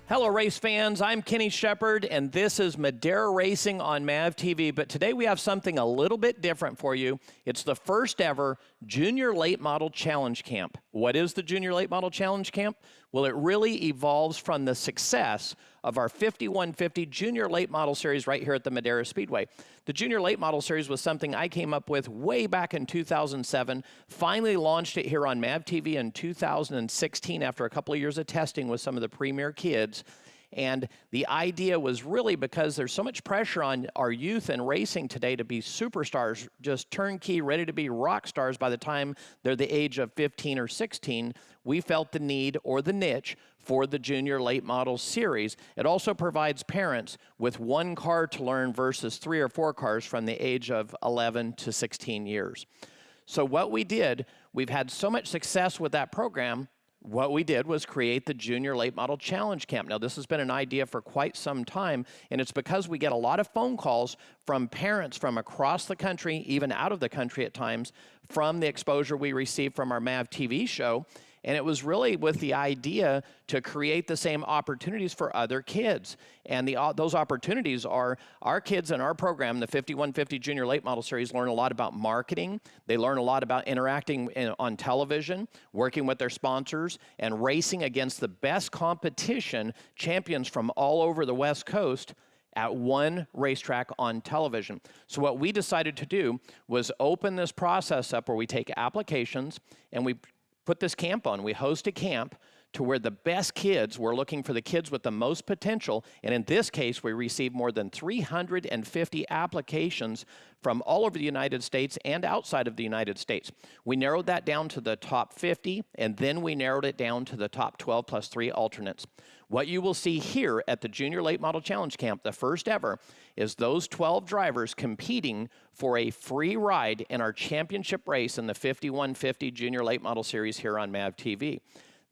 Hello, race fans. I'm Kenny Shepard, and this is Madera Racing on MAVTV. But today we have something a little bit different for you. It's the first ever Junior Late Model Challenge Camp. What is the Junior Late Model Challenge Camp? Well, it really evolves from the success of our 5150 Junior Late Model Series right here at the Madera Speedway. The Junior Late Model Series was something I came up with way back in 2007, finally launched it here on MAVTV in 2016 after a couple of years of testing with some of the premier kids. And the idea was really because there's so much pressure on our youth and racing today to be superstars, just turnkey, ready to be rock stars by the time they're the age of 15 or 16. We felt the need or the niche for the Junior Late Model Series. It also provides parents with one car to learn versus 3 or 4 cars from the age of 11 to 16 years. So what we did, we've had so much success with that program, what we did was create the Junior Late Model Challenge Camp. Now, this has been an idea for quite some time, and it's because we get a lot of phone calls from parents from across the country, even out of the country at times, from the exposure we receive from our MAVTV show. And it was really with the idea to create the same opportunities for other kids. And those opportunities are our kids in our program, the 5150 Junior Late Model Series, learn a lot about marketing. They learn a lot about interacting on television, working with their sponsors, and racing against the best competition champions from all over the West Coast at one racetrack on television. So what we decided to do was open this process up where we take applications and we put this camp on. We host a camp to where the best kids, we're looking for the kids with the most potential, and in this case, we received more than 350 applications from all over the United States and outside of the United States. We narrowed that down to the top 50, and then we narrowed it down to the top 12 plus 3 alternates. What you will see here at the Junior Late Model Challenge Camp, the first ever, is those 12 drivers competing for a free ride in our championship race in the 5150 Junior Late Model Series here on MAVTV.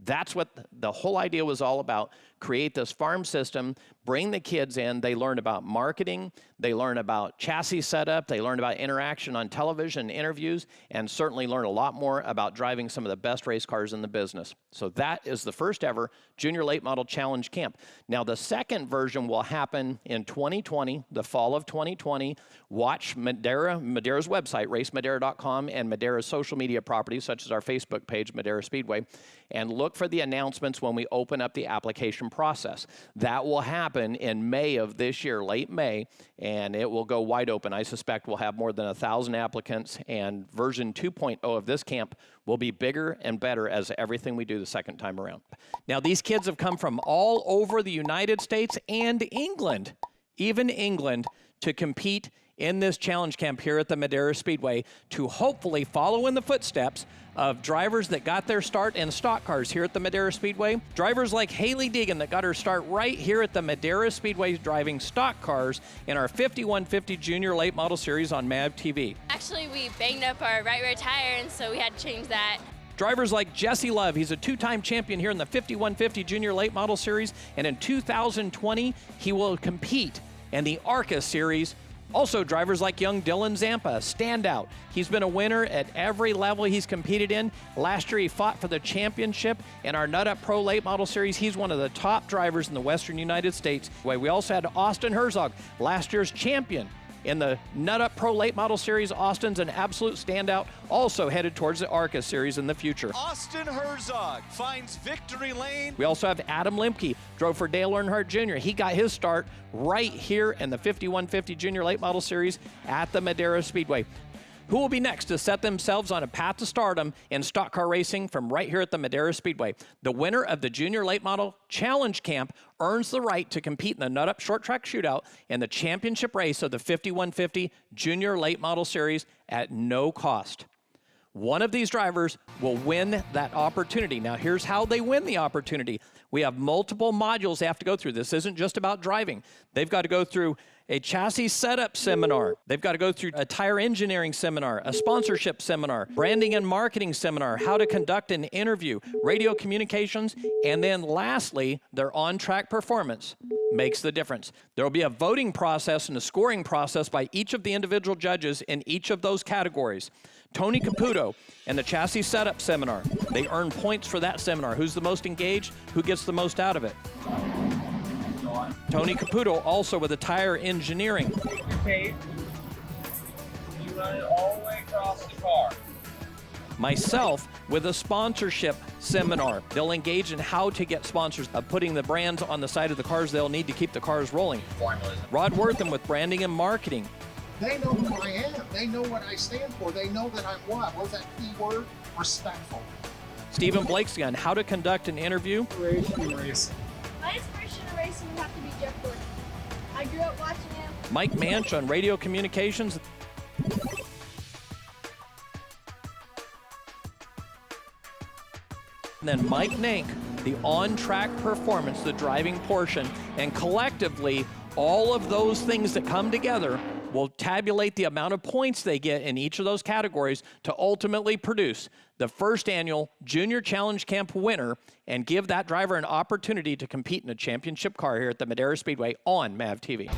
That's what the whole idea was all about. Create this farm system, bring the kids in, they learn about marketing, they learn about chassis setup, they learn about interaction on television, interviews, and certainly learn a lot more about driving some of the best race cars in the business. So that is the first ever Junior Late Model Challenge Camp. Now the second version will happen in 2020, the fall of 2020. Watch Madera's website, racemadera.com, and Madera's social media properties, such as our Facebook page, Madera Speedway, and look for the announcements when we open up the application process. That will happen in May of this year, late May, and it will go wide open. I suspect we'll have more than 1,000 applicants, and version 2.0 of this camp will be bigger and better as everything we do the second time around. Now, these kids have come from all over the United States and England, even England, to compete in this challenge camp here at the Madera Speedway to hopefully follow in the footsteps of drivers that got their start in stock cars here at the Madera Speedway. Drivers like Hayley Constance that got her start right here at the Madera Speedway driving stock cars in our 5150 Junior Late Model Series on MAVTV. Actually, we banged up our right rear tire, and so we had to change that. Drivers like Jesse Love, he's a 2-time champion here in the 5150 Junior Late Model Series, and in 2020, he will compete in the ARCA Series. Also, drivers like young Dylan Zampa, standout. He's been a winner at every level he's competed in. Last year, he fought for the championship in our Nut Up Pro Late Model Series. He's one of the top drivers in the Western United States. We also had Austin Herzog, last year's champion in the Nut Up Pro Late Model Series. Austin's an absolute standout, also headed towards the ARCA Series in the future. Austin Herzog finds victory lane. We also have Adam Lemke, drove for Dale Earnhardt Jr. He got his start right here in the 5150 Junior Late Model Series at the Madera Speedway. Who will be next to set themselves on a path to stardom in stock car racing from right here at the Madera Speedway? The winner of the Junior Late Model Challenge Camp earns the right to compete in the Nut Up Short Track Shootout and the championship race of the 5150 Junior Late Model Series at no cost. One of these drivers will win that opportunity. Now, here's how they win the opportunity. We have multiple modules they have to go through. This isn't just about driving. They've got to go through a chassis setup seminar. They've got to go through a tire engineering seminar, a sponsorship seminar, branding and marketing seminar, how to conduct an interview, radio communications, and then lastly, their on-track performance makes the difference. There will be a voting process and a scoring process by each of the individual judges in each of those categories. Tony Caputo and the chassis setup seminar, they earn points for that seminar. Who's the most engaged? Who gets the most out of it? on. Tony Caputo also with the tire engineering. Take your tape. You run it all the way across the car. Myself with a sponsorship seminar. They'll engage in how to get sponsors, putting the brands on the side of the cars they'll need to keep the cars rolling. Formulas. Rod Wortham with branding and marketing. They know who I am. They know what I stand for. They know that I'm what? What's that key word? Respectful. Stephen Blakesy on how to conduct an interview. Racing. My inspiration in racing would have to be Jeff Gordon. I grew up watching him. Mike Manch on radio communications. And then Mike Nank, the on-track performance, the driving portion, and collectively, all of those things that come together will tabulate the amount of points they get in each of those categories to ultimately produce the first annual Junior Challenge Camp winner and give that driver an opportunity to compete in a championship car here at the Madera Speedway on MAVTV.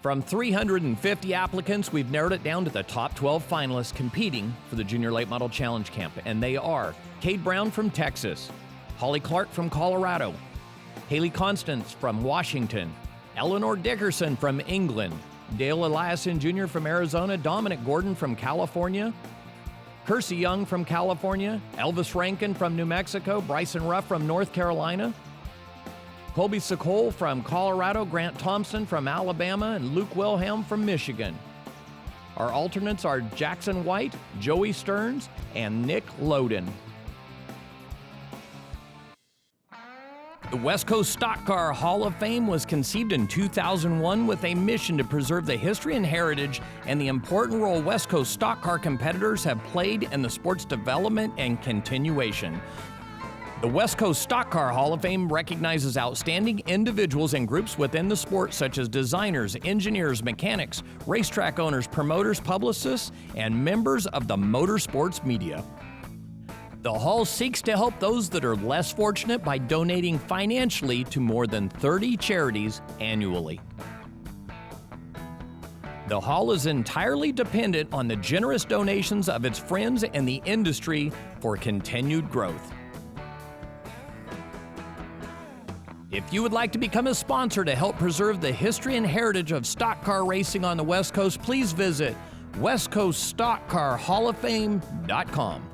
From 350 applicants, we've narrowed it down to the top 12 finalists competing for the Junior Late Model Challenge Camp, and they are Cade Brown from Texas, Holly Clark from Colorado, Hayley Constance from Washington, Eleanor Dickerson from England, Dale Elias Jr. from Arizona, Dominic Gordon from California, Kersey Young from California, Elvis Rankin from New Mexico, Bryson Ruff from North Carolina, Colby Sokol from Colorado, Grant Thompson from Alabama, and Luke Wilhelm from Michigan. Our alternates are Jackson White, Joey Stearns, and Nick Loden. The West Coast Stock Car Hall of Fame was conceived in 2001 with a mission to preserve the history and heritage and the important role West Coast stock car competitors have played in the sport's development and continuation. The West Coast Stock Car Hall of Fame recognizes outstanding individuals and groups within the sport, such as designers, engineers, mechanics, racetrack owners, promoters, publicists, and members of the motorsports media. The Hall seeks to help those that are less fortunate by donating financially to more than 30 charities annually. The Hall is entirely dependent on the generous donations of its friends in the industry for continued growth. If you would like to become a sponsor to help preserve the history and heritage of stock car racing on the West Coast, please visit westcoaststockcarhalloffame.com.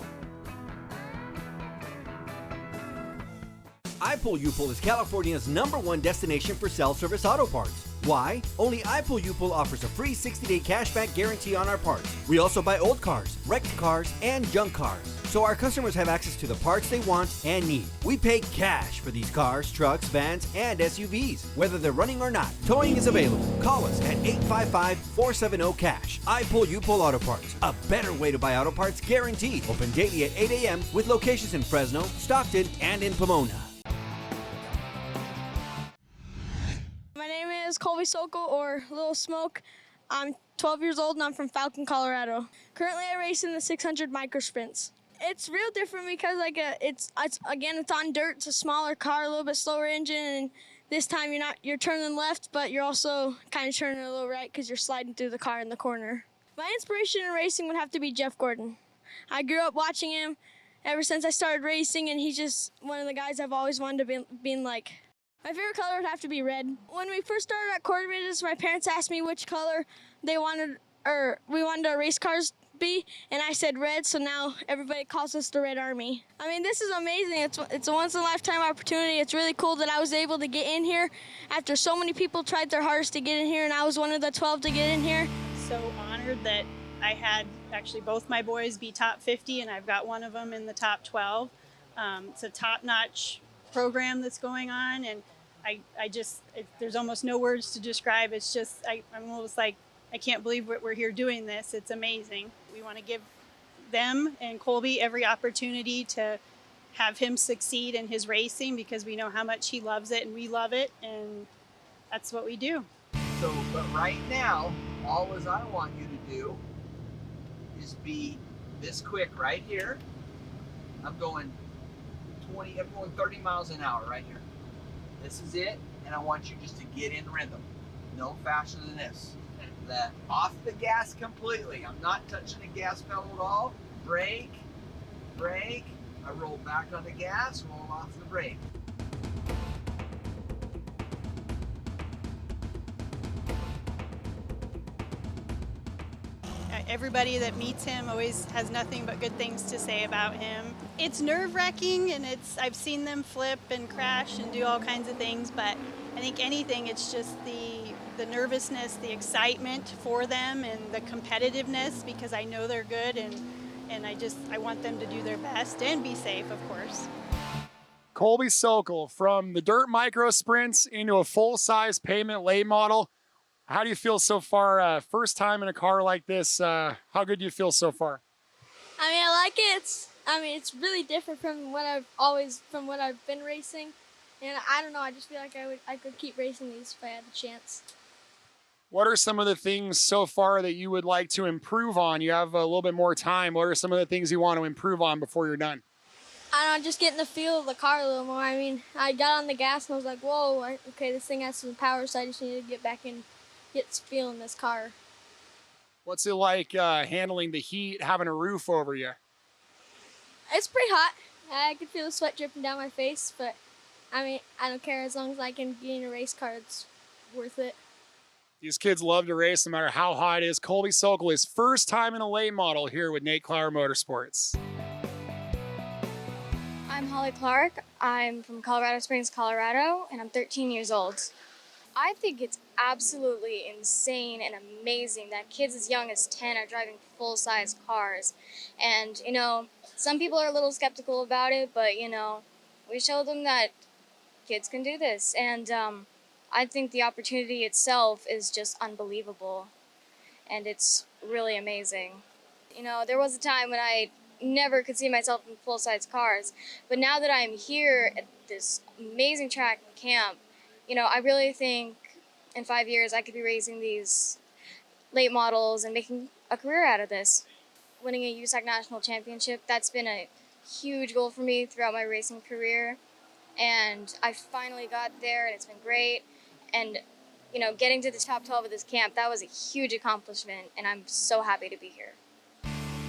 iPull is California's #1 destination for self-service auto parts. Why? Only iPull offers a free 60-day cashback guarantee on our parts. We also buy old cars, wrecked cars, and junk cars, so our customers have access to the parts they want and need. We pay cash for these cars, trucks, vans, and SUVs, whether they're running or not. Towing is available. Call us at 855-470-CASH. iPull Auto Parts, a better way to buy auto parts guaranteed. Open daily at 8 a.m. with locations in Fresno, Stockton, and in Pomona. My name is Colby Sokol, or Little Smoke. I'm 12 years old and I'm from Falcon, Colorado. Currently I race in the 600 micro sprints. It's real different because it's on dirt. It's a smaller car, a little bit slower engine, and this time you're turning left, but you're also kind of turning a little right because you're sliding through the car in the corner. My inspiration in racing would have to be Jeff Gordon. I grew up watching him ever since I started racing, and he's just one of the guys I've always wanted to be like. My favorite color would have to be red. When we first started at quarter races, my parents asked me which color we wanted our race cars be, and I said red, so now everybody calls us the Red Army. I mean, this is amazing. It's a once-in-a-lifetime opportunity. It's really cool that I was able to get in here after so many people tried their hardest to get in here, and I was one of the 12 to get in here. So honored that I had actually both my boys be top 50, and I've got one of them in the top 12. It's a top-notch program that's going on, and there's almost no words to describe. It's just, I'm almost like, I can't believe we're here doing this. It's amazing. We want to give them and Colby every opportunity to have him succeed in his racing because we know how much he loves it and we love it, and that's what we do. So, but right now, all as I want you to do is be this quick right here. I'm going 30 miles an hour right here. This is it, and I want you just to get in rhythm. No faster than this. Let off the gas completely. I'm not touching the gas pedal at all. Brake, brake. I roll back on the gas, roll off the brake. Everybody that meets him always has nothing but good things to say about him. It's nerve-wracking, and I've seen them flip and crash and do all kinds of things, but I think anything, it's just the nervousness, the excitement for them, and the competitiveness, because I know they're good, and I want them to do their best and be safe, of course. Colby Sokol, from the dirt micro sprints into a full-size pavement late model. How do you feel so far? First time in a car like this. How good do you feel so far? I mean, I like it. It's really different from what I've been racing, and I don't know. I just feel like I could keep racing these if I had the chance. What are some of the things so far that you would like to improve on? You have a little bit more time. What are some of the things you want to improve on before you're done? I don't know, just getting the feel of the car a little more. I mean, I got on the gas and I was like, whoa, okay, this thing has some power, so I just need to get back and get feeling this car. What's it like handling the heat, having a roof over you? It's pretty hot. I can feel the sweat dripping down my face, but I mean, I don't care as long as I can be in a race car. It's worth it. These kids love to race no matter how hot it is. Colby Sokol, his first time in a late model here with Nate Clower Motorsports. I'm Holly Clark. I'm from Colorado Springs, Colorado, and I'm 13 years old. I think it's absolutely insane and amazing that kids as young as 10 are driving full-size cars. And, you know, some people are a little skeptical about it, but, you know, we show them that kids can do this. And I think the opportunity itself is just unbelievable. And it's really amazing. You know, there was a time when I never could see myself in full-size cars. But now that I'm here at this amazing track and camp, you know, I really think in 5 years I could be racing these late models and making a career out of this. Winning a USAC National Championship, that's been a huge goal for me throughout my racing career. And I finally got there, and it's been great. And, you know, getting to the top 12 of this camp, that was a huge accomplishment, and I'm so happy to be here.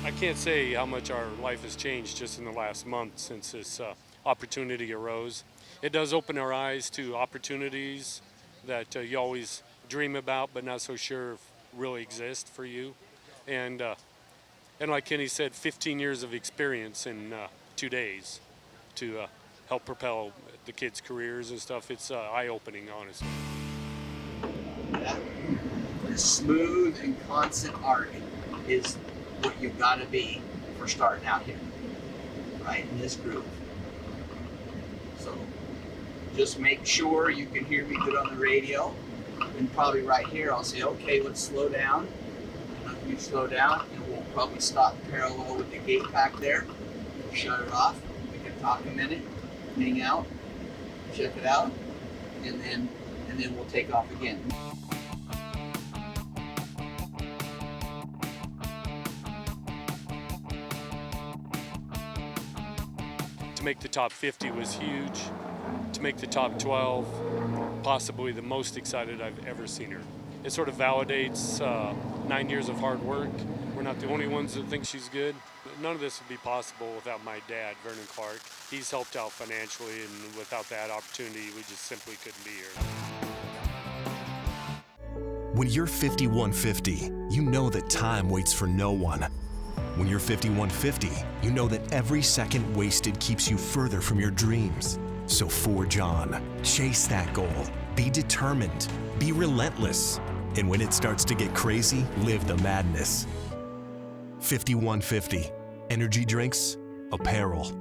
I can't say how much our life has changed just in the last month since this opportunity arose. It does open our eyes to opportunities that you always dream about but not so sure really exist for you. And like Kenny said, 15 years of experience in 2 days to help propel the kids' careers and stuff. It's eye-opening, honestly. Yeah. A smooth and constant arc is what you've got to be for starting out here, right, in this group. So just make sure you can hear me good on the radio, and probably right here I'll say, okay, let's slow down. And if you slow down, and we'll probably stop parallel with the gate back there, shut it off, we can talk a minute, hang out, check it out, and then we'll take off again. To make the top 50 was huge. To make the top 12, possibly the most excited I've ever seen her. It sort of validates 9 years of hard work. We're not the only ones that think she's good. None of this would be possible without my dad, Vernon Clark. He's helped out financially, and without that opportunity, we just simply couldn't be here. When you're 5150, you know that time waits for no one. When you're 5150, you know that every second wasted keeps you further from your dreams. So forge on, chase that goal, be determined, be relentless. And when it starts to get crazy, live the madness. 5150, energy drinks, apparel.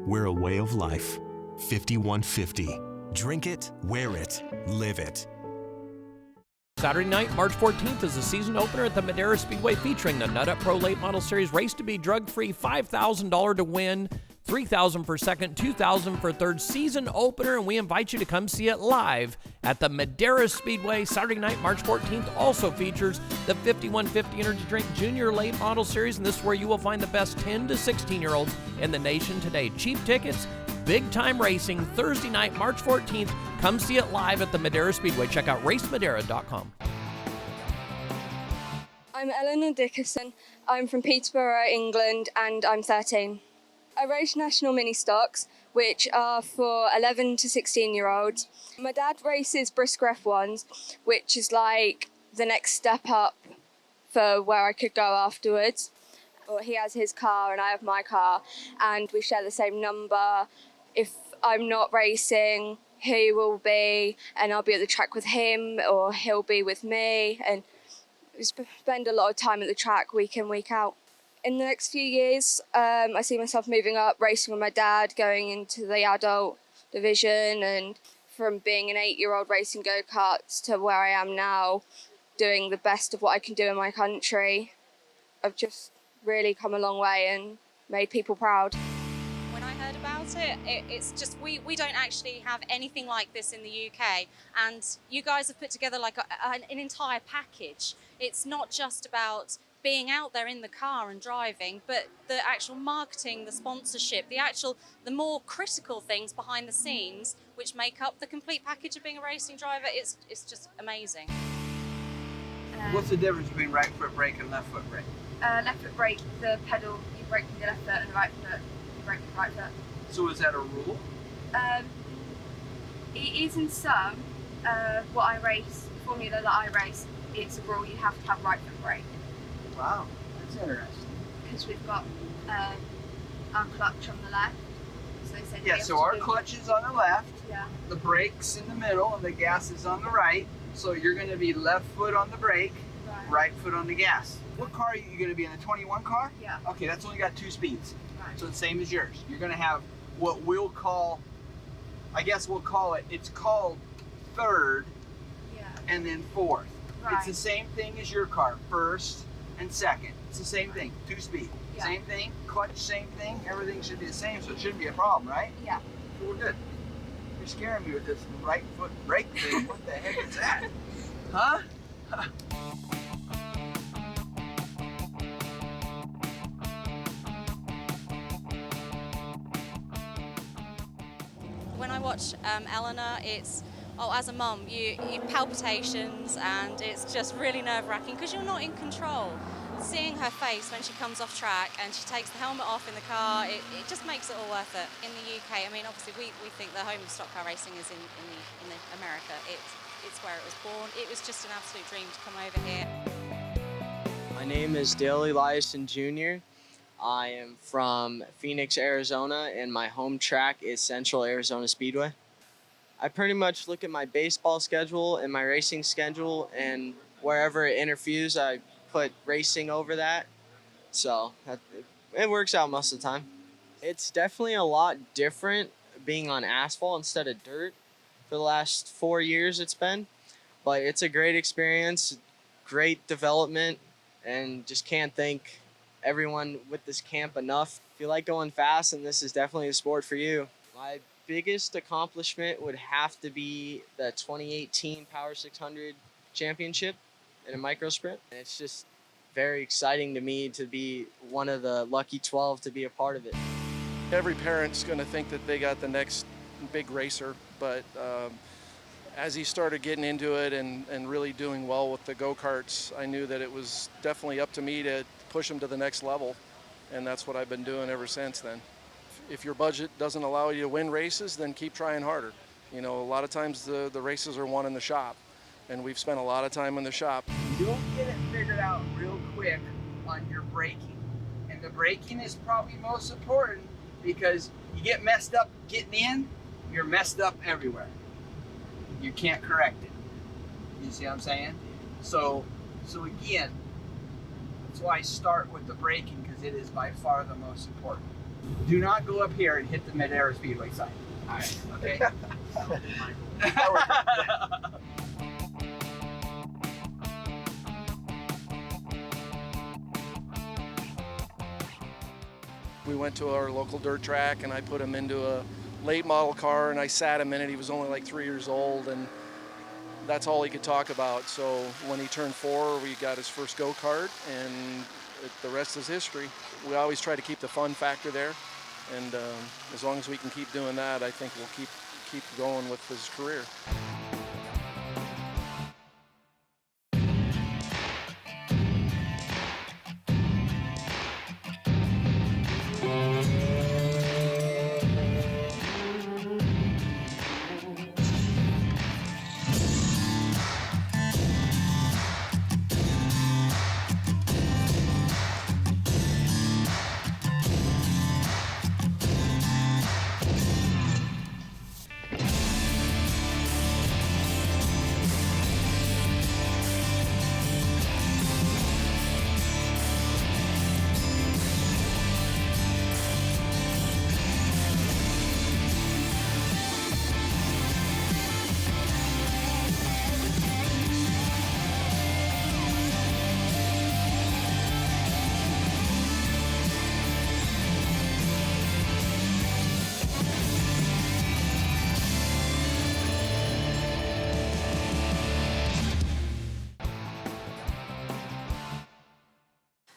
We're a way of life. 5150, drink it, wear it, live it. Saturday night, March 14th is the season opener at the Madera Speedway featuring the Nut Up Pro Late Model Series Race to Be Drug-Free, $5,000 to win, $3,000 for second, $2,000 for third season opener, and we invite you to come see it live at the Madera Speedway. Saturday night, March 14th also features the 5150 Energy Drink Junior Late Model Series, and this is where you will find the best 10 to 16-year-olds in the nation today. Cheap tickets, big time racing, Thursday night, March 14th. Come see it live at the Madera Speedway. Check out racemadera.com. I'm Eleanor Dickerson. I'm from Peterborough, England, and I'm 13. I race national mini stocks, which are for 11 to 16-year-olds. My dad races brisk F1s, which is like the next step up for where I could go afterwards. Or he has his car and I have my car, and we share the same number. If I'm not racing, he will be, and I'll be at the track with him, or he'll be with me, and we spend a lot of time at the track week in, week out. In the next few years, I see myself moving up, racing with my dad, going into the adult division, and from being an 8-year-old racing go-karts to where I am now, doing the best of what I can do in my country. I've just really come a long way and made people proud. When I heard about it, it's just we don't actually have anything like this in the UK, and you guys have put together like an entire package. It's not just about being out there in the car and driving, but the actual marketing, the sponsorship, the more critical things behind the scenes, which make up the complete package of being a racing driver. It's just amazing. What's the difference between right foot brake and left foot brake? Left foot brake, the pedal, you brake with your left foot, and the right foot, you brake with the right foot. So is that a rule? It is in some. What I race, the formula that I race, it's a rule you have to have right foot brake. Wow, that's interesting. Because we've got our clutch on the left. So they said Yeah, so our clutch is on the left, yeah. The brake's in the middle, and the gas is on the right. So you're going to be left foot on the brake, right foot on the gas. What car are you going to be in, the 21 car? Yeah. Okay, that's only got 2 speeds. Right. So it's the same as yours. You're going to have what we'll call, I guess we'll call it, it's called third, yeah, and then fourth. Right. It's the same thing as your car, first and second. It's the same thing, 2 speed. Yeah. Same thing, clutch, same thing. Everything should be the same, so it shouldn't be a problem, right? Yeah. So we're good. You're scaring me with this right foot brake thing. What the heck is that? Huh? When I watch Eleanor, it's, as a mum, you palpitations, and it's just really nerve-wracking because you're not in control. Seeing her face when she comes off track and she takes the helmet off in the car, it just makes it all worth it. In the UK, I mean, obviously we think the home of stock car racing is in America. It's where it was born. It was just an absolute dream to come over here. My name is Elias Jr. I am from Phoenix, Arizona, and my home track is Central Arizona Speedway. I pretty much look at my baseball schedule and my racing schedule, and wherever it interferes, I put racing over that. So it works out most of the time. It's definitely a lot different being on asphalt instead of dirt. For the last 4 years it's been, but it's a great experience, great development, and just can't thank everyone with this camp enough. If you like going fast, then this is definitely a sport for you. My biggest accomplishment would have to be the 2018 Power 600 Championship in a micro sprint. And it's just very exciting to me to be one of the lucky 12 to be a part of it. Every parent's going to think that they got the next big racer, but as he started getting into it and really doing well with the go-karts, I knew that it was definitely up to me to push him to the next level, and that's what I've been doing ever since then. If your budget doesn't allow you to win races, then keep trying harder. You know, a lot of times the races are won in the shop, and we've spent a lot of time in the shop. You'll get it figured out real quick on your braking, and the braking is probably most important because you get messed up getting in, you're messed up everywhere. You can't correct it. You see what I'm saying? So again, that's why I start with the braking, because it is by far the most important. Do not go up here and hit the Madera Speedway sign. All right, okay? We went to our local dirt track and I put him into a late model car and I sat him in it. He was only like 3 years old and that's all he could talk about. So when he turned 4, we got his first go-kart and the rest is history. We always try to keep the fun factor there, and as long as we can keep doing that, I think we'll keep going with his career.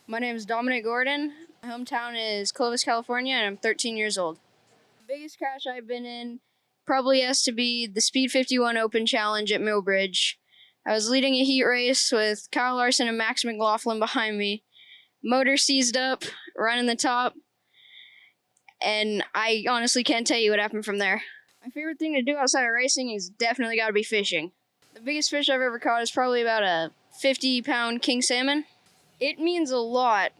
My name is Dominic Gordon. My hometown is Clovis, California, and I'm 13 years old. The biggest crash I've been in probably has to be the Speed 51 Open Challenge at Millbridge. I was leading a heat race with Kyle Larson and Max McLaughlin behind me. Motor seized up, running the top, and I honestly can't tell you what happened from there. My favorite thing to do outside of racing is definitely got to be fishing. The biggest fish I've ever caught is probably about a 50-pound king salmon. It means a lot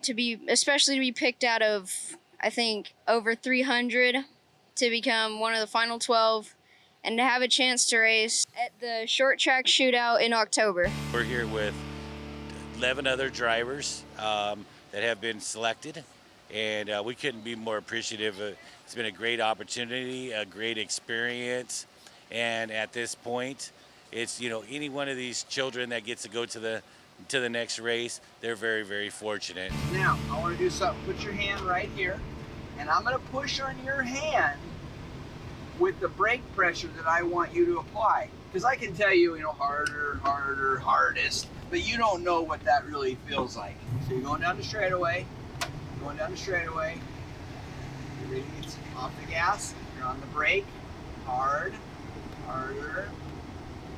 especially to be picked out of, I think, over 300 to become one of the final 12 and to have a chance to race at the short track shootout in October. We're here with 11 other drivers that have been selected, and we couldn't be more appreciative. It's been a great opportunity, a great experience, and at this point, it's, you know, any one of these children that gets to go to the next race, they're very, very fortunate. Now, I want to do something. Put your hand right here, and I'm going to push on your hand with the brake pressure that I want you to apply. Because I can tell you, harder, harder, hardest, but you don't know what that really feels like. So you're going down the straightaway, You're ready to get off the gas, you're on the brake, hard, harder,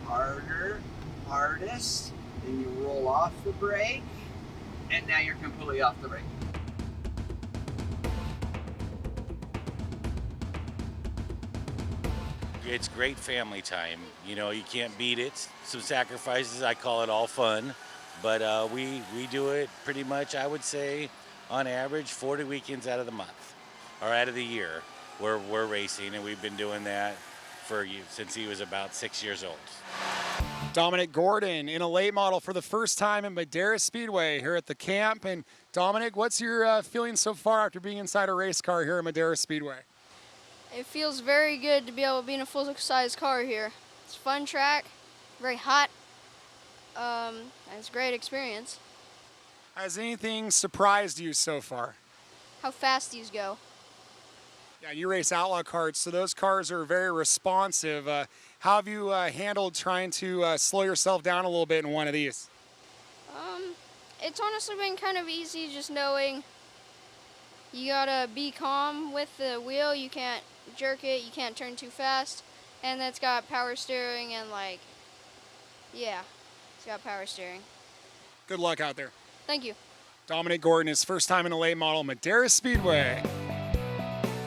harder, hardest. Then you roll off the brake, and now you're completely off the brake. It's great family time. You know, you can't beat it. Some sacrifices, I call it all fun, but we do it pretty much, I would say, on average, 40 weekends out of the month, or out of the year, we're racing, and we've been doing that since he was about 6 years old. Dominic Gordon in a late model for the first time in Madera Speedway here at the camp. And Dominic, what's your feeling so far after being inside a race car here at Madera Speedway? It feels very good to be able to be in a full-size car here. It's a fun track, very hot, and it's a great experience. Has anything surprised you so far? How fast these go. Yeah, you race outlaw karts, so those cars are very responsive. How have you handled trying to slow yourself down a little bit in one of these? It's honestly been kind of easy, just knowing you gotta be calm with the wheel. You can't jerk it, you can't turn too fast, and it's got power steering and it's got power steering. Good luck out there. Thank you. Dominic Gordon, his first time in a late model, Madera Speedway.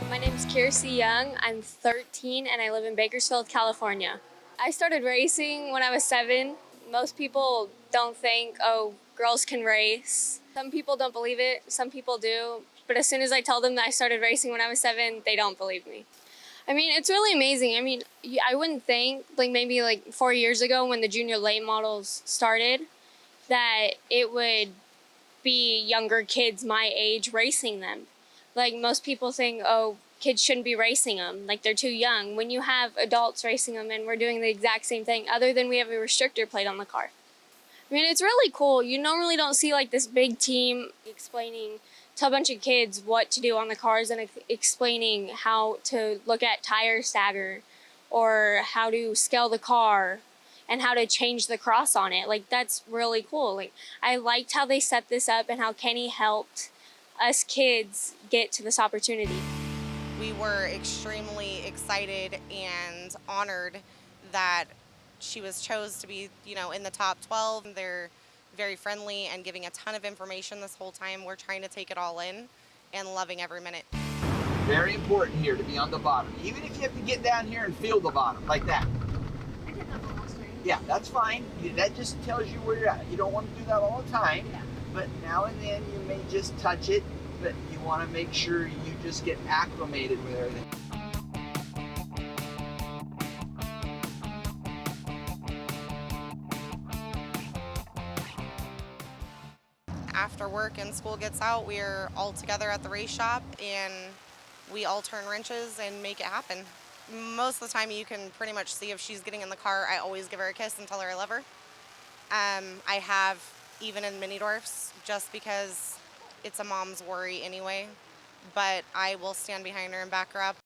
My name is Kiersey Young. I'm 13 and I live in Bakersfield, California. I started racing when I was 7. Most people don't think, oh, girls can race. Some people don't believe it, some people do. But as soon as I tell them that I started racing when I was 7, they don't believe me. I mean, it's really amazing. I mean, I wouldn't think, maybe 4 years ago when the junior late models started, that it would be younger kids my age racing them. Most people think, oh, kids shouldn't be racing them, they're too young. When you have adults racing them, and we're doing the exact same thing, other than we have a restrictor plate on the car. I mean, it's really cool. You normally don't see this big team explaining to a bunch of kids what to do on the cars and explaining how to look at tire stagger or how to scale the car and how to change the cross on it. That's really cool. I liked how they set this up and how Kenny helped us kids get to this opportunity. We were extremely excited and honored that she was chose to be, in the top 12. They're very friendly and giving a ton of information this whole time. We're trying to take it all in and loving every minute. Very important here to be on the bottom. Even if you have to get down here and feel the bottom, like that. Yeah, that's fine. That just tells you where you're at. You don't want to do that all the time, but now and then you may just touch it, but you want to make sure you just get acclimated with everything. After work and school gets out, we're all together at the race shop and we all turn wrenches and make it happen. Most of the time you can pretty much see if she's getting in the car. I always give her a kiss and tell her I love her. I have even in mini dwarfs just because it's a mom's worry anyway, but I will stand behind her and back her up.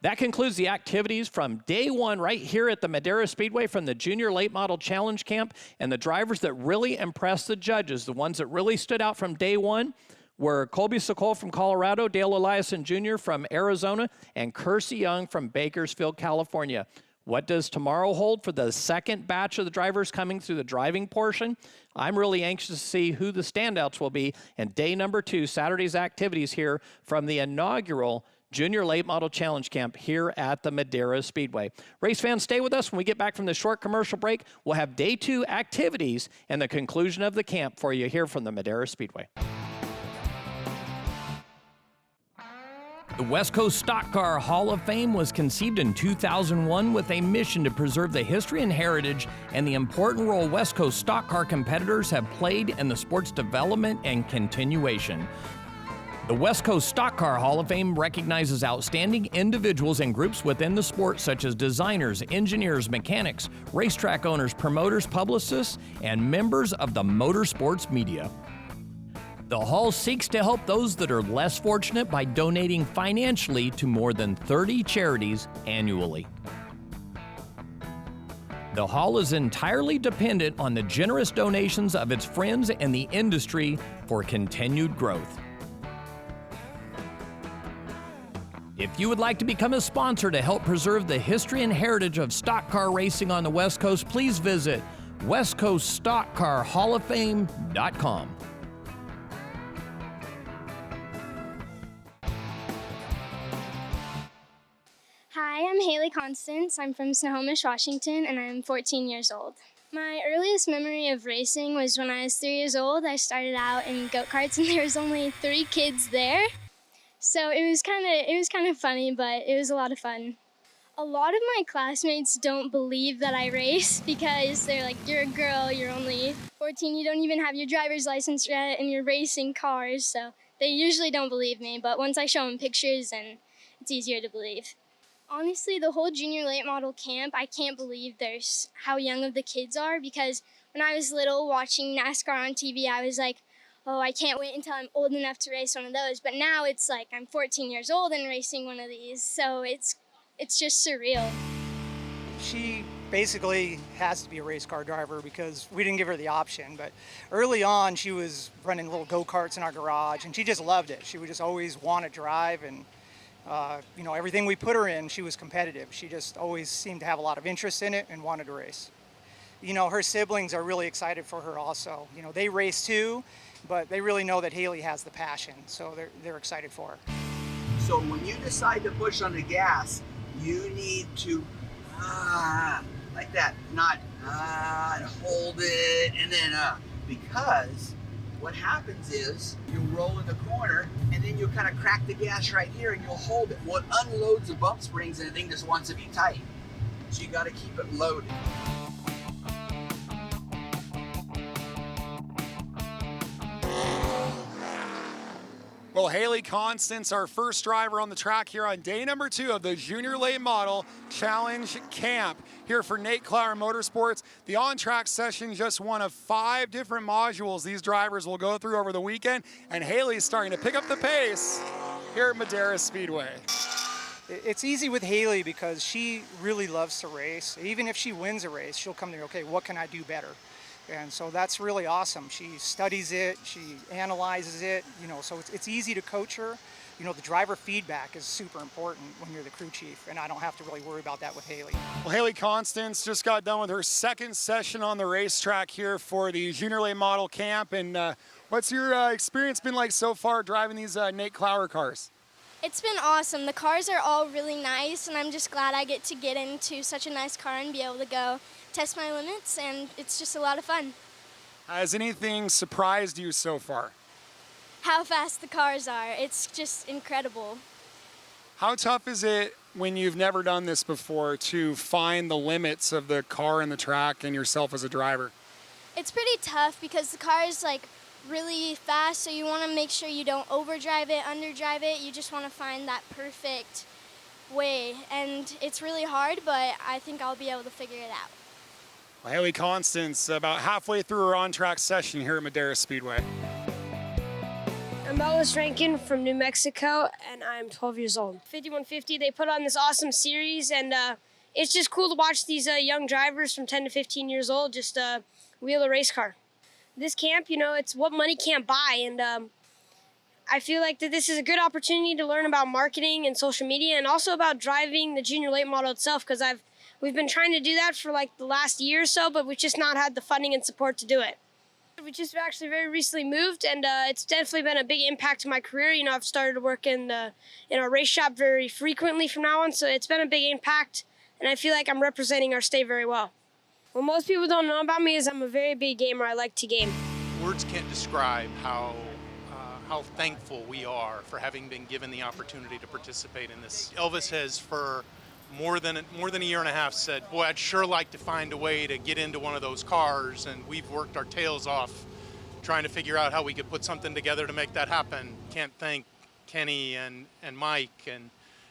That concludes the activities from day one right here at the Madera Speedway from the Junior Late Model Challenge Camp. And the drivers that really impressed the judges, the ones that really stood out from day one, were Colby Sokol from Colorado, Dale Elias Jr. from Arizona, and Kersey Young from Bakersfield, California. What does tomorrow hold for the second batch of the drivers coming through the driving portion? I'm really anxious to see who the standouts will be in day number 2, Saturday's activities here from the inaugural Junior Late Model Challenge Camp here at the Madera Speedway. Race fans, stay with us. When we get back from the short commercial break, we'll have day 2 activities and the conclusion of the camp for you here from the Madera Speedway. The West Coast Stock Car Hall of Fame was conceived in 2001 with a mission to preserve the history and heritage and the important role West Coast stock car competitors have played in the sport's development and continuation. The West Coast Stock Car Hall of Fame recognizes outstanding individuals and groups within the sport, such as designers, engineers, mechanics, racetrack owners, promoters, publicists, and members of the motorsports media. The Hall seeks to help those that are less fortunate by donating financially to more than 30 charities annually. The Hall is entirely dependent on the generous donations of its friends in the industry for continued growth. If you would like to become a sponsor to help preserve the history and heritage of stock car racing on the West Coast, please visit westcoaststockcarhalloffame.com. Hi, I'm Hayley Constance. I'm from Snohomish, Washington, and I'm 14 years old. My earliest memory of racing was when I was 3 years old. I started out in go-karts, and there was only 3 kids there. So it was kind of funny, but it was a lot of fun. A lot of my classmates don't believe that I race because they're like, you're a girl, you're only 14, you don't even have your driver's license yet, and you're racing cars. So they usually don't believe me, but once I show them pictures, then it's easier to believe. Honestly, the whole junior late model camp, I can't believe there's how young of the kids are, because when I was little watching NASCAR on TV, I was like, oh, I can't wait until I'm old enough to race one of those. But now it's like I'm 14 years old and racing one of these, so it's just surreal. She basically has to be a race car driver because we didn't give her the option. But early on, she was running little go-karts in our garage, and she just loved it. She would just always want to drive, and everything we put her in, she was competitive. She just always seemed to have a lot of interest in it and wanted to race. Her siblings are really excited for her also. They race too, but they really know that Hayley has the passion, so they're excited for her. So when you decide to push on the gas, you need to, like that, not, and hold it, and then, because what happens is you roll in the corner, and then you'll kind of crack the gas right here, and you'll hold it. Well, it unloads the bump springs, and the thing just wants to be tight. So you got to keep it loaded. Well, Hayley Constance, our first driver on the track here on day number 2 of the Junior Late Model Challenge Camp here for Nate Clower Motorsports. The on-track session, just one of 5 different modules these drivers will go through over the weekend, and Hayley's starting to pick up the pace here at Madera Speedway. It's easy with Hayley because she really loves to race. Even if she wins a race, she'll come to me, okay, what can I do better? And so that's really awesome. She studies it, she analyzes it, so it's easy to coach her. The driver feedback is super important when you're the crew chief, and I don't have to really worry about that with Hayley. Well, Hayley Constance just got done with her second session on the racetrack here for the Junior Late Model Camp, and what's your experience been like so far driving these Nate Clower cars? It's been awesome. The cars are all really nice, and I'm just glad I get to get into such a nice car and be able to go test my limits, and it's just a lot of fun. Has anything surprised you so far? How fast the cars are. It's just incredible. How tough is it when you've never done this before to find the limits of the car and the track and yourself as a driver? It's pretty tough because the car is like really fast, so you want to make sure you don't overdrive it, underdrive it. You just want to find that perfect way, and it's really hard, but I think I'll be able to figure it out. Well, Hayley Constance, about halfway through her on-track session here at Madera Speedway. I'm Elvis Rankin from New Mexico, and I'm 12 years old. 5150, they put on this awesome series, and it's just cool to watch these young drivers from 10 to 15 years old just wheel a race car. This camp, you know, it's what money can't buy, and I feel like that this is a good opportunity to learn about marketing and social media, and also about driving the junior late model itself, because we've been trying to do that for like the last year or so, but we've just not had the funding and support to do it. We just actually very recently moved, and it's definitely been a big impact to my career. You know, I've started to work in our race shop very frequently from now on, so it's been a big impact, and I feel like I'm representing our state very well. What most people don't know about me is I'm a very big gamer. I like to game. Words can't describe how thankful we are for having been given the opportunity to participate in this. Elvis has, for more than a year and a half, said, boy, I'd sure like to find a way to get into one of those cars, and we've worked our tails off trying to figure out how we could put something together to make that happen. Can't thank Kenny and Mike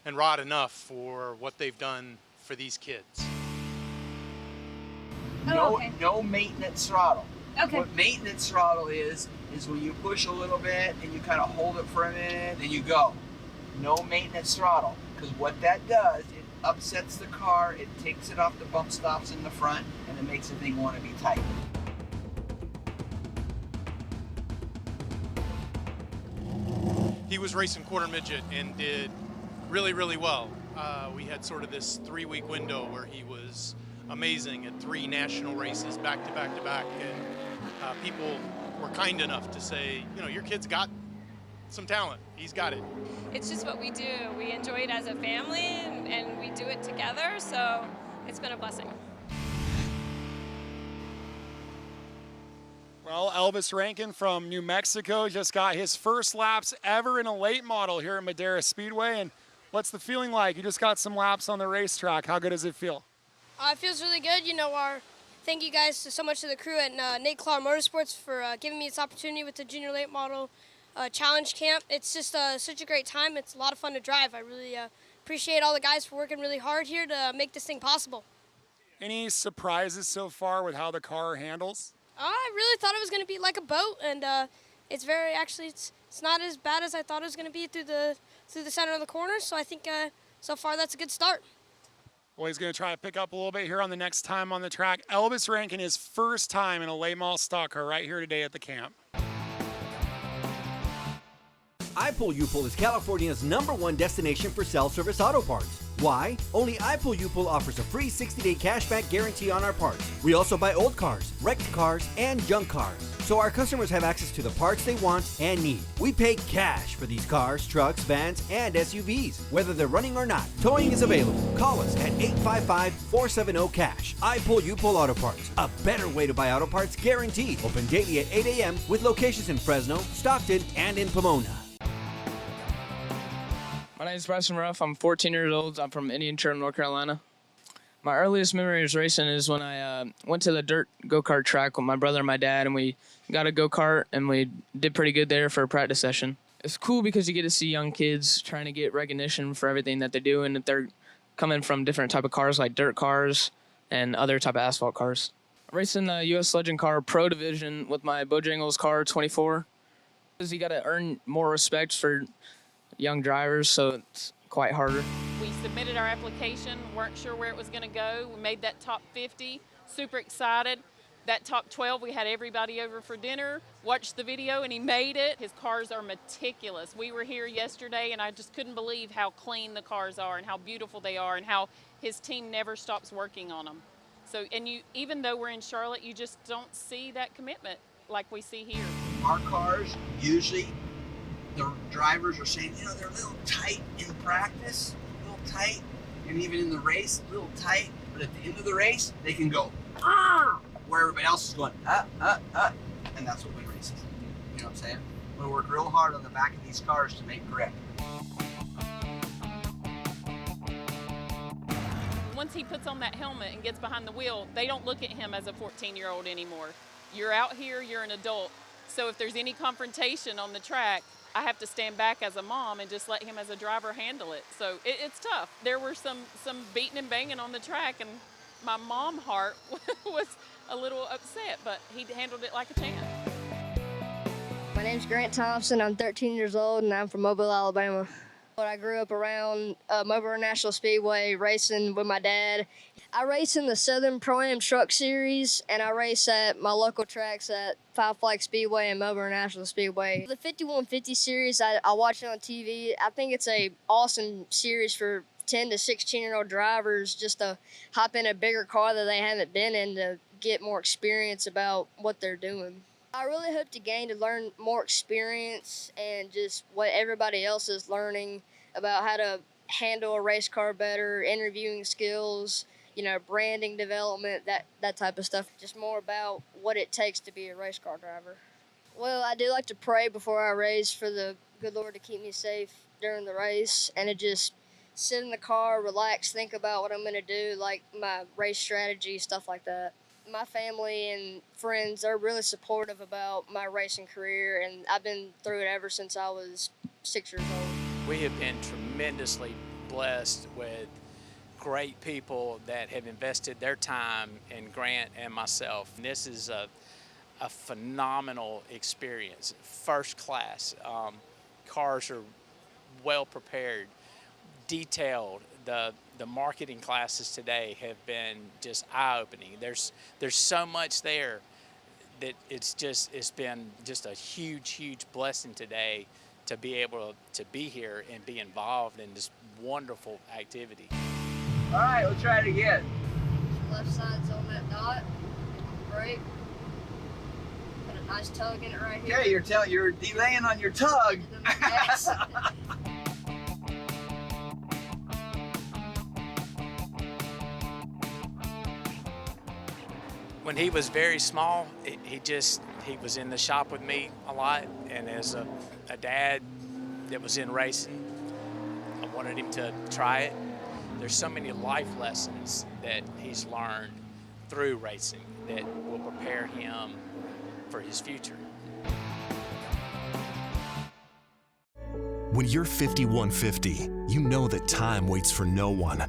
and Rod enough for what they've done for these kids. No maintenance throttle. Okay. What maintenance throttle is when you push a little bit and you kind of hold it for a minute, then you go. No maintenance throttle, because what that does, it upsets the car, it takes it off the bump stops in the front, and it makes the thing want to be tight. He was racing quarter midget and did really, really well. We had sort of this 3-week window where he was amazing at 3 national races back to back to back, and people were kind enough to say, you know, your kid's got some talent. He's got it. It's just what we do. We enjoy it as a family, and we do it together, so it's been a blessing. Well, Elvis Rankin from New Mexico just got his first laps ever in a late model here at Madera Speedway. And what's the feeling like? You just got some laps on the racetrack. How good does it feel? It feels really good. You know, thank you guys so much to the crew at Nate Clark Motorsports for giving me this opportunity with the Junior Late Model Challenge Camp. It's just such a great time. It's a lot of fun to drive. I really appreciate all the guys for working really hard here to make this thing possible. Any surprises so far with how the car handles? I really thought it was going to be like a boat, and it's not as bad as I thought it was going to be through the center of the corner. So I think so far that's a good start. Well, he's going to try to pick up a little bit here on the next time on the track. Elvis Rankin, his first time in a late model stock car right here today at the camp. iPull is California's #1 destination for self-service auto parts. Why? Only iPull offers a free 60-day cashback guarantee on our parts. We also buy old cars, wrecked cars, and junk cars, so our customers have access to the parts they want and need. We pay cash for these cars, trucks, vans, and SUVs, whether they're running or not. Towing is available. Call us at 855-470-CASH. iPull Auto Parts, a better way to buy auto parts guaranteed. Open daily at 8 a.m. with locations in Fresno, Stockton, and in Pomona. My name is Preston Ruff. I'm 14 years old. I'm from Indian Trail, North Carolina. My earliest memory of racing is when I went to the dirt go-kart track with my brother and my dad, and we got a go-kart, and we did pretty good there for a practice session. It's cool because you get to see young kids trying to get recognition for everything that they do, and that they're coming from different type of cars like dirt cars and other type of asphalt cars. Racing the U.S. Legend Car Pro Division with my Bojangles car 24, you got to earn more respect for young drivers, so it's quite harder. We submitted our application, weren't sure where it was going to go. We made that top 50, super excited. That top 12, we had everybody over for dinner, watched the video, and he made it. His cars are meticulous. We were here yesterday, and I just couldn't believe how clean the cars are and how beautiful they are and how his team never stops working on them. So, and even though we're in Charlotte, you just don't see that commitment like we see here. Our cars, usually, the drivers are saying, you know, they're a little tight in practice, a little tight, and even in the race, a little tight, but at the end of the race, they can go, where everybody else is going, and that's what we races. You know what I'm saying? We work real hard on the back of these cars to make grip. Once he puts on that helmet and gets behind the wheel, they don't look at him as a 14-year-old anymore. You're out here, you're an adult. So if there's any confrontation on the track, I have to stand back as a mom and just let him as a driver handle it. So it's tough. There were some beating and banging on the track, and my mom heart was a little upset, but he handled it like a champ. My My name's Grant Thompson. I'm 13 years old, and I'm from Mobile, Alabama. I grew up around Madera National Speedway racing with my dad. I race in the Southern Pro-Am Truck Series, and I race at my local tracks at Five Flag Speedway and Madera National Speedway. The 5150 series, I watch it on TV. I think it's a awesome series for 10 to 16-year-old drivers just to hop in a bigger car that they haven't been in to get more experience about what they're doing. I really hope to learn more experience and just what everybody else is learning about how to handle a race car better, interviewing skills, branding development, that type of stuff. Just more about what it takes to be a race car driver. Well, I do like to pray before I race for the good Lord to keep me safe during the race, and to just sit in the car, relax, think about what I'm going to do, like my race strategy, stuff like that. My family and friends are really supportive about my racing career, and I've been through it ever since I was 6 years old. We have been tremendously blessed with great people that have invested their time in Grant and myself. And this is a phenomenal experience, first class. Cars are well prepared, detailed. The marketing classes today have been just eye-opening. There's so much there that it's been just a huge blessing today to be able to be here and be involved in this wonderful activity. All right, we'll try it again. Left side's on that dot, brake, put a nice tug in it right here. Okay, you're delaying on your tug. Yes. When he was very small, he was in the shop with me a lot, and as a dad that was in racing, I wanted him to try it. There's so many life lessons that he's learned through racing that will prepare him for his future. When you're 5150, you know that time waits for no one.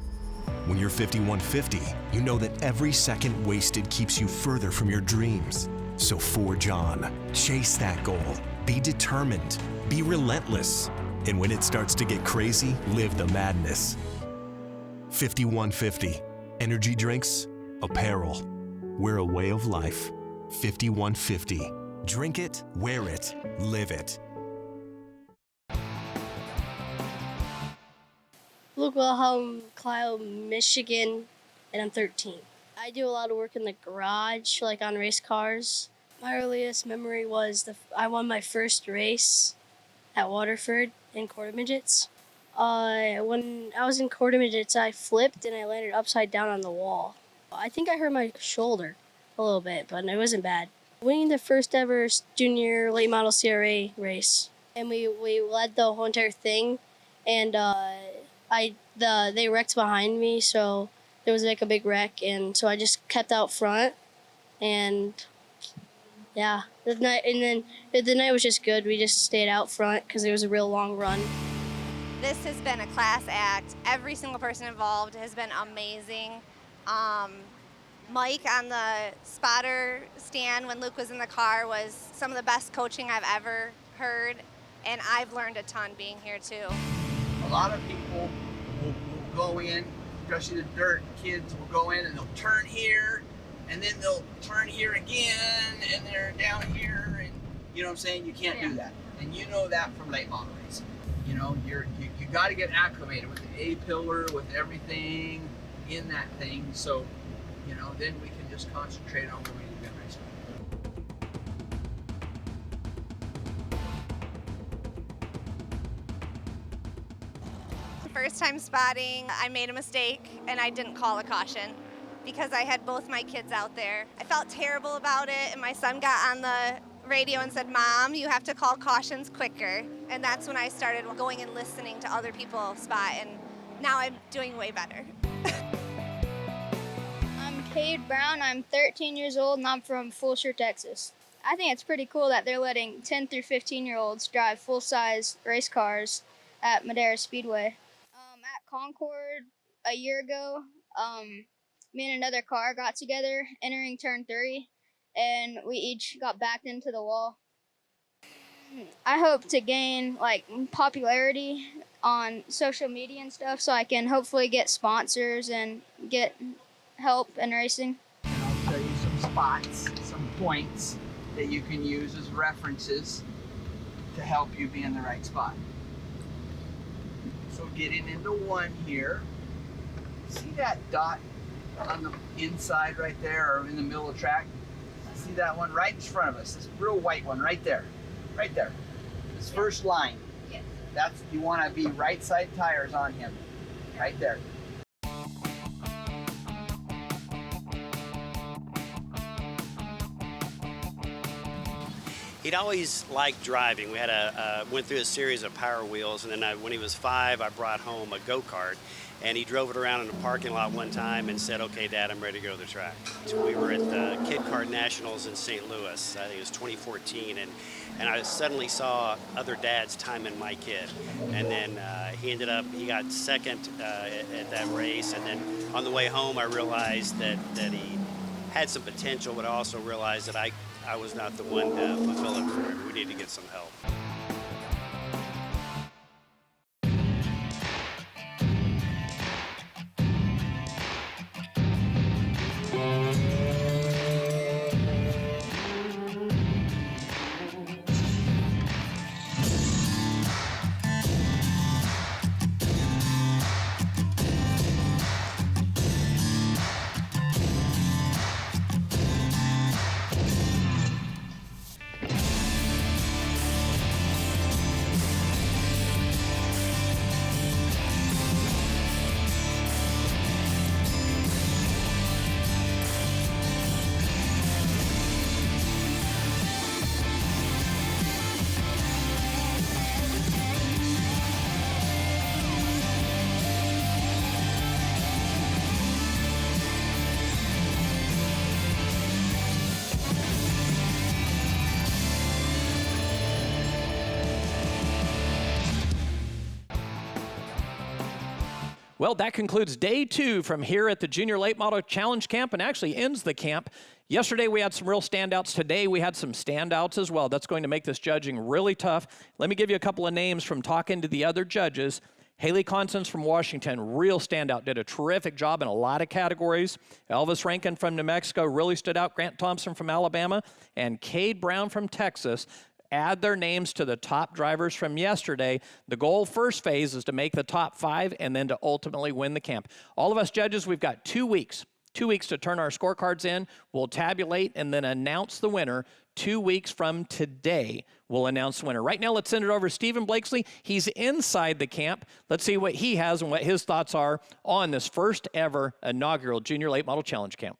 When you're 5150, you know that every second wasted keeps you further from your dreams. So forge on, chase that goal, be determined, be relentless. And when it starts to get crazy, live the madness. 5150, energy drinks, apparel. We're a way of life. 5150, drink it, wear it, live it. Wilhelm, Michigan, and I'm 13. I do a lot of work in the garage, like on race cars. My earliest memory was I won my first race at Waterford in quarter midgets. When I was in quarter midgets, I flipped and I landed upside down on the wall. I think I hurt my shoulder a little bit, but it wasn't bad. Winning the first ever junior late model CRA race, and we led the whole entire thing, and they wrecked behind me, so there was like a big wreck, and so I just kept out front, and yeah, the night was just good. We just stayed out front because it was a real long run. This has been a class act. Every single person involved has been amazing. Mike on the spotter stand when Luke was in the car was some of the best coaching I've ever heard, and I've learned a ton being here too. A lot of people will go in, especially the dirt kids will go in and they'll turn here, and then they'll turn here again, and they're down here, and you know what I'm saying? You can't do that. And you know that from late model racing. You know, you got to get acclimated with the A-pillar, with everything in that thing, so, you know, then we can just concentrate on what we need to be racing. First time spotting, I made a mistake and I didn't call a caution because I had both my kids out there. I felt terrible about it, and my son got on the radio and said, "Mom, you have to call cautions quicker." And that's when I started going and listening to other people spot, and now I'm doing way better. I'm Cade Brown, I'm 13 years old, and I'm from Fulshire, Texas. I think it's pretty cool that they're letting 10 through 15-year-olds drive full-size race cars at Madera Speedway. At Concord a year ago, me and another car got together entering turn 3, and we each got backed into the wall. I hope to gain like popularity on social media and stuff, so I can hopefully get sponsors and get help in racing. And I'll show you some spots, some points that you can use as references to help you be in the right spot. So getting into one here, see that dot on the inside right there, or in the middle of the track? See that one right in front of us, this real white one right there, this first line. Yes. That's, you want to be right side tires on him, right there. He'd always liked driving. We had went through a series of Power Wheels, and then when he was 5, I brought home a go-kart, and he drove it around in the parking lot one time and said, "Okay, Dad, I'm ready to go to the track." So we were at the Kid Kart Nationals in St. Louis. I think it was 2014, and I suddenly saw other dads timing my kid, and then he got second at that race, and then on the way home I realized that he had some potential, but I also realized that I was not the one to fulfill it for him. We need to get some help. Well, that concludes day 2 from here at the Junior Late Model Challenge Camp, and actually ends the camp. Yesterday we had some real standouts. Today we had some standouts as well. That's going to make this judging really tough. Let me give you a couple of names from talking to the other judges. Hayley Constance from Washington, real standout, did a terrific job in a lot of categories. Elvis Rankin from New Mexico really stood out. Grant Thompson from Alabama, and Cade Brown from Texas add their names to the top drivers from yesterday. The goal first phase is to make the top 5 and then to ultimately win the camp. All of us judges, we've got 2 weeks. 2 weeks to turn our scorecards in. We'll tabulate and then announce the winner. 2 weeks from today, we'll announce the winner. Right now, let's send it over to Stephen Blakesley. He's inside the camp. Let's see what he has and what his thoughts are on this first ever inaugural Junior Late Model Challenge Camp.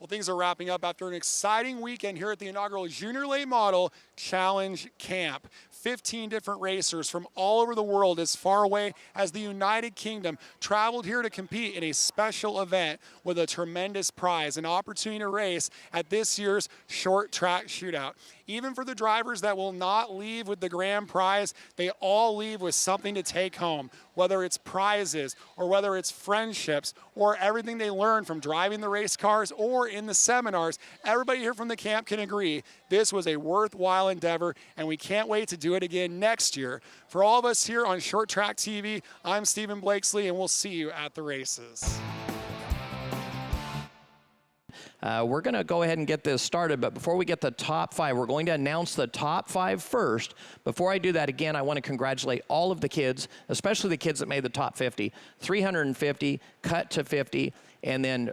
Well, things are wrapping up after an exciting weekend here at the inaugural Junior Late Model Challenge Camp. 15 different racers from all over the world, as far away as the United Kingdom, traveled here to compete in a special event with a tremendous prize, an opportunity to race at this year's short track shootout. Even for the drivers that will not leave with the grand prize, they all leave with something to take home, whether it's prizes or whether it's friendships or everything they learned from driving the race cars or in the seminars. Everybody here from the camp can agree this was a worthwhile endeavor, and we can't wait to do it again next year. For all of us here on Short Track TV, I'm Stephen Blakesley, and we'll see you at the races. We're going to go ahead and get this started, but before we get the top 5, we're going to announce the top 5 first. Before I do that, again, I want to congratulate all of the kids, especially the kids that made the top 50, 350, cut to 50, and then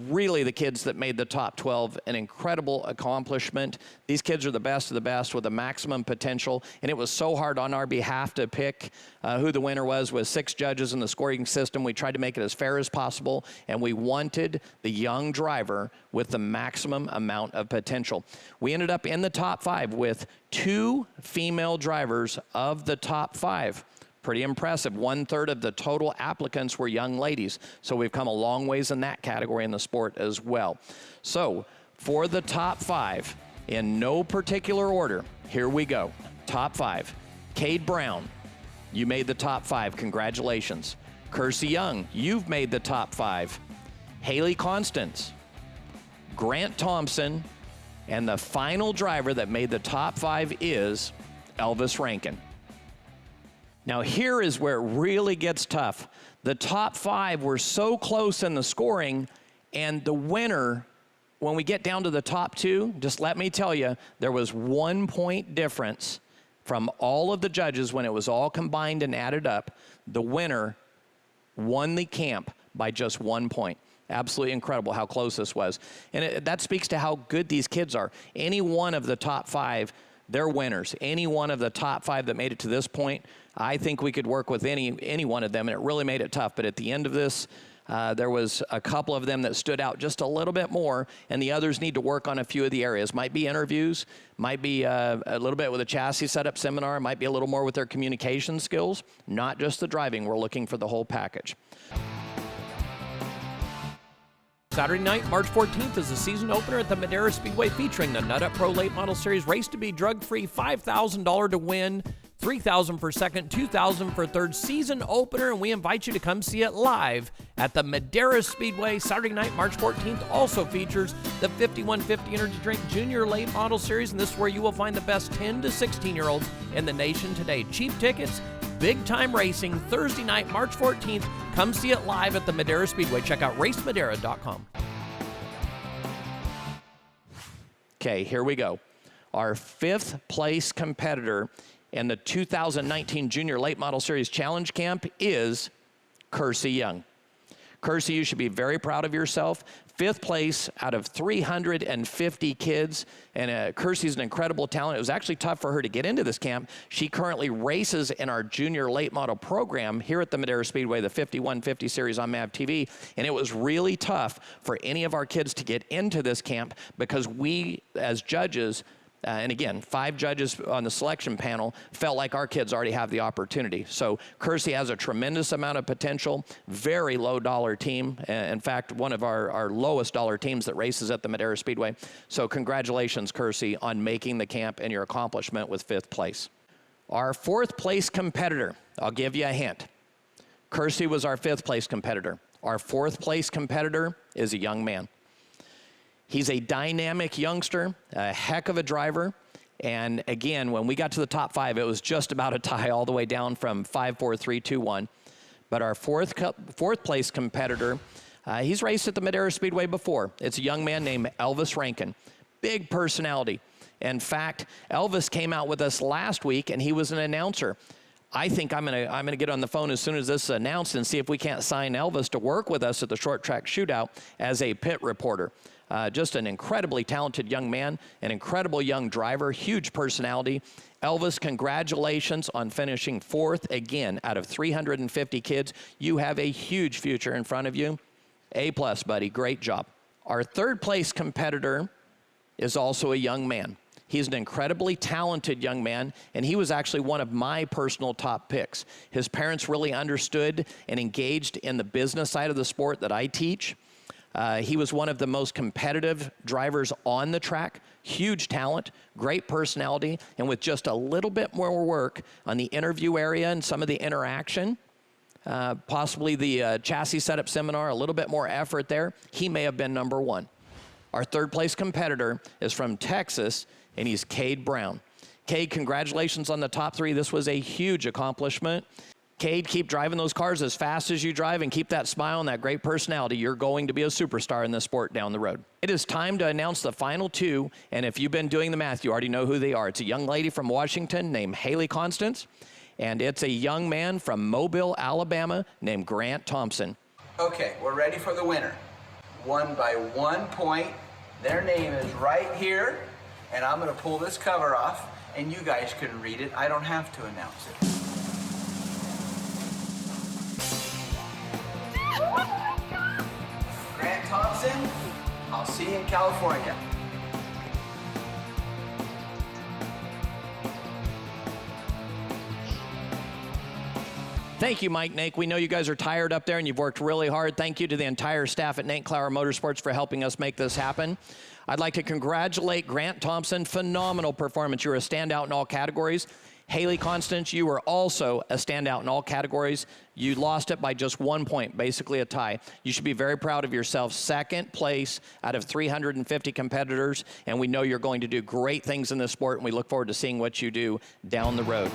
really the kids that made the top 12, an incredible accomplishment. These kids are the best of the best with the maximum potential, and it was so hard on our behalf to pick who the winner was with 6 judges in the scoring system. We tried to make it as fair as possible, and we wanted the young driver with the maximum amount of potential. We ended up in the top 5 with 2 female drivers of the top 5. Pretty impressive. 1/3 of the total applicants were young ladies. So we've come a long ways in that category in the sport as well. So for the top 5, in no particular order, here we go. Top 5. Cade Brown, you made the top 5. Congratulations. Kersey Young, you've made the top 5. Hayley Constance, Grant Thompson, and the final driver that made the top 5 is Elvis Rankin. Now here is where it really gets tough. The top 5 were so close in the scoring, and the winner, when we get down to the top 2, just let me tell you, there was 1 point difference from all of the judges when it was all combined and added up. The winner won the camp by just 1 point. Absolutely incredible how close this was. And that speaks to how good these kids are. Any one of the top 5, they're winners. Any one of the top 5 that made it to this point, I think we could work with any one of them, and it really made it tough. But at the end of this, there was a couple of them that stood out just a little bit more, and the others need to work on a few of the areas. Might be interviews, might be a little bit with a chassis setup seminar, might be a little more with their communication skills, not just the driving. We're looking for the whole package. Saturday night, March 14th, is the season opener at the Madera Speedway featuring the Nut Up Pro Late Model Series Race to be Drug-Free, $5,000 to win, $3,000 for second, $2,000 for third, season opener, and we invite you to come see it live at the Madera Speedway. Saturday night, March 14th, also features the 5150 Energy Drink Junior Late Model Series, and this is where you will find the best 10 to 16-year-olds in the nation today. Cheap tickets, big-time racing, Thursday night, March 14th. Come see it live at the Madera Speedway. Check out racemadera.com. Okay, here we go. Our 5th place competitor in the 2019 Junior Late Model Series Challenge Camp is Kersey Young. Kersey, you should be very proud of yourself. 5th place out of 350 kids, and Kersey's an incredible talent. It was actually tough for her to get into this camp. She currently races in our junior late model program here at the Madera Speedway, the 5150 series on MAVTV, and it was really tough for any of our kids to get into this camp because we, as judges, and again, 5 judges on the selection panel felt like our kids already have the opportunity. So Kersey has a tremendous amount of potential, very low dollar team. In fact, one of our lowest dollar teams that races at the Madera Speedway. So congratulations, Kersey, on making the camp and your accomplishment with 5th place. Our 4th place competitor, I'll give you a hint. Kersey was our 5th place competitor. Our 4th place competitor is a young man. He's a dynamic youngster, a heck of a driver. And again, when we got to the top 5, it was just about a tie all the way down from 5, 4, 3, 2, 1. But our 4th place competitor, he's raced at the Madera Speedway before. It's a young man named Elvis Rankin. Big personality. In fact, Elvis came out with us last week, and he was an announcer. I think I'm gonna get on the phone as soon as this is announced and see if we can't sign Elvis to work with us at the short track shootout as a pit reporter. Just an incredibly talented young man, an incredible young driver, huge personality. Elvis, congratulations on finishing 4th again out of 350 kids. You have a huge future in front of you. A+, buddy, great job. Our 3rd place competitor is also a young man. He's an incredibly talented young man, and he was actually one of my personal top picks. His parents really understood and engaged in the business side of the sport that I teach. He was one of the most competitive drivers on the track, huge talent, great personality, and with just a little bit more work on the interview area and some of the interaction, possibly the chassis setup seminar, a little bit more effort there, he may have been number 1. Our 3rd place competitor is from Texas, and he's Cade Brown. Cade, congratulations on the top 3. This was a huge accomplishment. Cade, keep driving those cars as fast as you drive and keep that smile and that great personality. You're going to be a superstar in this sport down the road. It is time to announce the final 2, and if you've been doing the math, you already know who they are. It's a young lady from Washington named Hayley Constance, and it's a young man from Mobile, Alabama named Grant Thompson. Okay, we're ready for the winner. Won by 1 point. Their name is right here, and I'm going to pull this cover off, and you guys can read it. I don't have to announce it. Grant Thompson, I'll see you in California. Thank you, Mike Nake. We know you guys are tired up there and you've worked really hard. Thank you to the entire staff at Nate Clower Motorsports for helping us make this happen. I'd like to congratulate Grant Thompson. Phenomenal performance. You're a standout in all categories. Hayley Constance, you were also a standout in all categories. You lost it by just 1 point, basically a tie. You should be very proud of yourself. Second place out of 350 competitors, and we know you're going to do great things in this sport, and we look forward to seeing what you do down the road.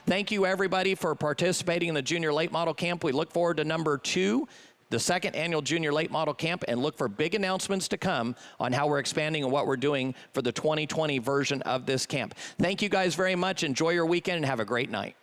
Thank you, everybody, for participating in the Junior Late Model Camp. We look forward to number 2, the second annual Junior Late Model Camp, and look for big announcements to come on how we're expanding and what we're doing for the 2020 version of this camp. Thank you guys very much. Enjoy your weekend and have a great night.